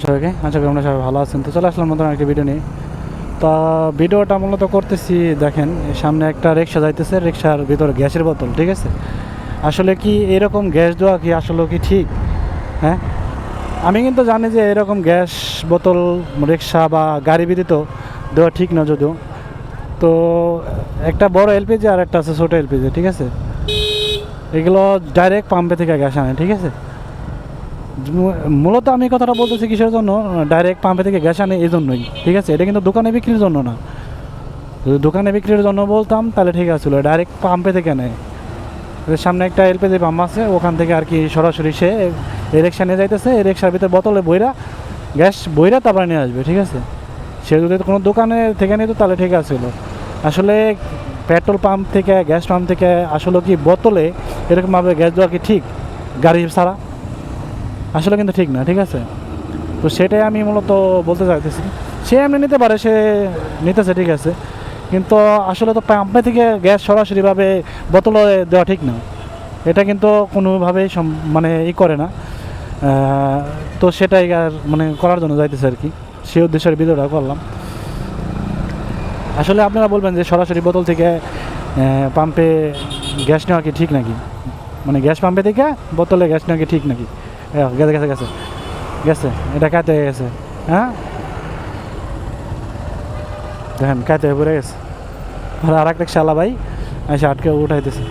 সবাইকে আশা করি আমরা সবাই ভালো আছেন। তো চলে আসলাম নতুন একটা ভিডিও নিয়ে। তা ভিডিওটা মূলত করতেছি, দেখেন সামনে একটা রিক্সা যাইতেছে, রিক্সার ভিতরে গ্যাসের বোতল, ঠিক আছে। আসলে কি এরকম গ্যাস দেওয়া কি আসলে কি ঠিক? হ্যাঁ, আমি কিন্তু জানি যে এরকম গ্যাস বোতল রিক্সা বা গাড়ি ব্যতীত দেওয়া ঠিক না যদিও। তো একটা বড় এলপিজি আর একটা আছে ছোটো এলপিজি, ঠিক আছে। এগুলো ডাইরেক্ট পাম্পে থেকে গ্যাস আনে, ঠিক আছে। মূলত আমি কথাটা বলতেছি কিসের জন্য, ডাইরেক্ট পাম্পে থেকে গ্যাস আনে এই জন্যই, ঠিক আছে। এটা কিন্তু দোকানে বিক্রির জন্য না। যদি দোকানে বিক্রির জন্য বলতাম তাহলে ঠিক আছে, ডাইরেক্ট পাম্পে থেকে নেয়। সামনে একটা এলপিজি পাম্প আছে, ওখান থেকে আর কি সরাসরি সে এই রিক্সা নিয়ে যাইতেছে, এই রিক্সার ভিতরে বোতলে বইরা গ্যাস বইরা তারপরে নিয়ে আসবে, ঠিক আছে। সে যদি কোনো দোকানে থেকে নিত তাহলে ঠিক আছিল। আসলে পেট্রোল পাম্প থেকে গ্যাস পাম্প থেকে আসলে কি বোতলে এরকমভাবে গ্যাস দেওয়া কি ঠিক গাড়ি ছাড়া? আসলে কিন্তু ঠিক না, ঠিক আছে। তো সেটাই আমি মূলত বলতে চাইতেছি। সে এমনি নিতে পারে, সে নিতেছে, ঠিক আছে। কিন্তু আসলে তো পাম্পে থেকে গ্যাস সরাসরিভাবে বোতলে দেওয়া ঠিক না। এটা কিন্তু কোনোভাবেই মানে করে না। তো সেটাই আর মানে করার জন্য যাইতেছে আর কি, সে উদ্দেশ্যের ভিডিওটা করলাম। আসলে আপনারা বলবেন যে সরাসরি বোতল থেকে পাম্পে গ্যাস নেওয়া কি ঠিক নাকি? মানে গ্যাস পাম্পে থেকে বোতলে গ্যাস নেওয়া কি ঠিক নাকি? গেছে গেছে গেছে গেছে এটা কাতে হয়ে গেছে। হ্যাঁ, দেখেন কাতে হয়ে পড়ে গেছে। আর একটা শালা ভাই এসে আটকে উঠাইতেছে।